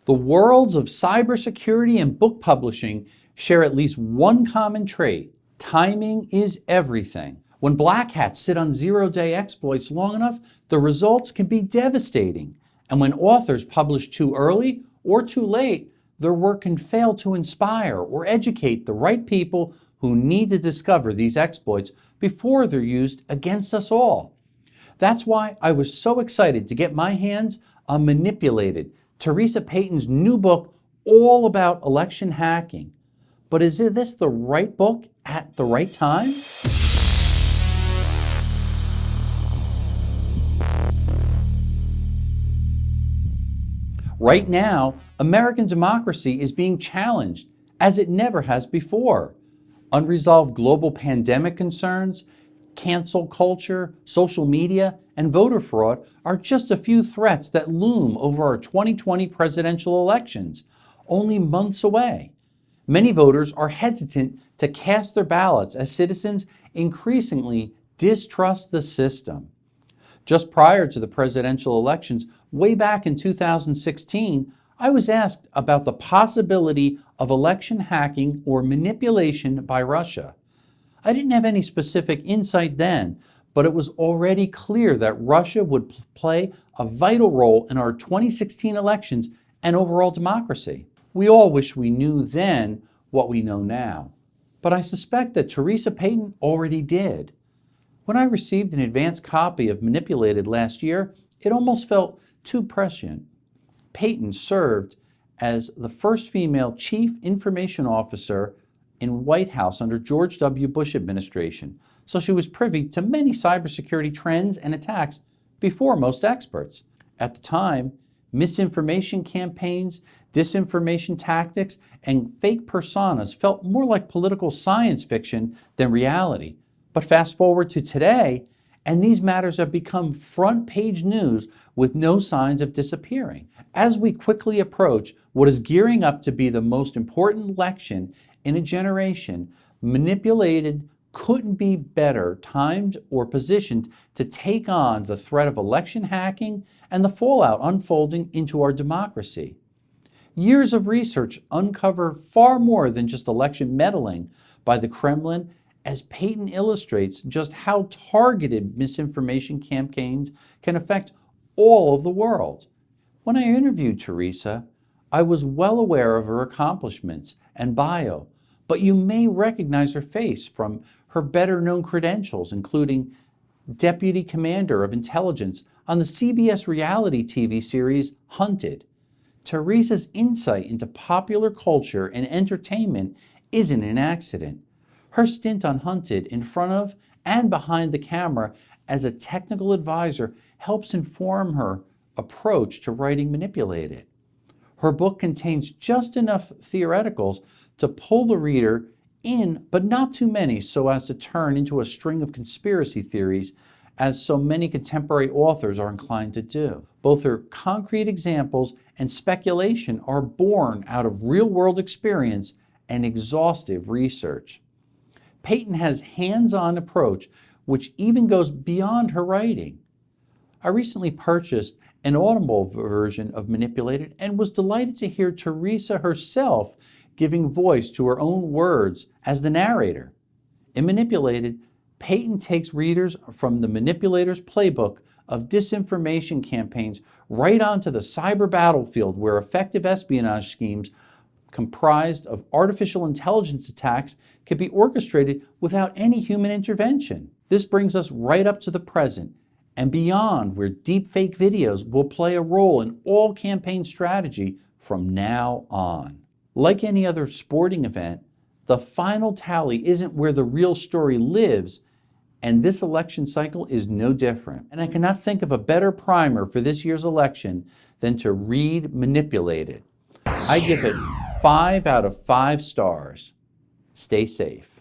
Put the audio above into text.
The worlds of cybersecurity and book publishing share at least one common trait. Timing is everything. When black hats sit on zero-day exploits long enough, the results can be devastating. And when authors publish too early or too late, their work can fail to inspire or educate the right people who need to discover these exploits before they're used against us all. That's why I was so excited to get my hands on Manipulated, Theresa Payton's new book all about election hacking. But is this the right book at the right time? Right now, American democracy is being challenged as it never has before. Unresolved global pandemic concerns, cancel culture, social media, and voter fraud are just a few threats that loom over our 2020 presidential elections, only months away. Many voters are hesitant to cast their ballots as citizens increasingly distrust the system. Just prior to the presidential elections, way back in 2016, I was asked about the possibility of election hacking or manipulation by Russia. I didn't have any specific insight then, but it was already clear that Russia would play a vital role in our 2016 elections and overall democracy. We all wish we knew then what we know now, but I suspect that Theresa Payton already did. When I received an advance copy of Manipulated last year, it almost felt too prescient. Payton served as the first female chief information officer in White House under George W. Bush administration, so she was privy to many cybersecurity trends and attacks before most experts. At the time, misinformation campaigns, disinformation tactics, and fake personas felt more like political science fiction than reality. But fast forward to today, and these matters have become front page news with no signs of disappearing. As we quickly approach what is gearing up to be the most important election in a generation, Manipulated couldn't be better timed or positioned to take on the threat of election hacking and the fallout unfolding into our democracy. Years of research uncover far more than just election meddling by the Kremlin, as Payton illustrates just how targeted misinformation campaigns can affect all of the world. When I interviewed Theresa, I was well aware of her accomplishments and bio, but you may recognize her face from her better-known credentials, including Deputy Commander of Intelligence on the CBS reality TV series Hunted. Theresa's insight into popular culture and entertainment isn't an accident. Her stint on Hunted in front of and behind the camera as a technical advisor helps inform her approach to writing Manipulated. Her book contains just enough theoreticals to pull the reader in, but not too many so as to turn into a string of conspiracy theories, as so many contemporary authors are inclined to do. Both her concrete examples and speculation are born out of real-world experience and exhaustive research. Payton has hands-on approach which even goes beyond her writing. I recently purchased an Audible version of Manipulated and was delighted to hear Theresa herself giving voice to her own words as the narrator. In Manipulated, Payton takes readers from the manipulator's playbook of disinformation campaigns right onto the cyber battlefield where effective espionage schemes comprised of artificial intelligence attacks can be orchestrated without any human intervention. This brings us right up to the present and beyond, where deepfake videos will play a role in all campaign strategy from now on. Like any other sporting event, the final tally isn't where the real story lives, and this election cycle is no different. And I cannot think of a better primer for this year's election than to read Manipulated. I give it 5 out of 5 stars. Stay safe.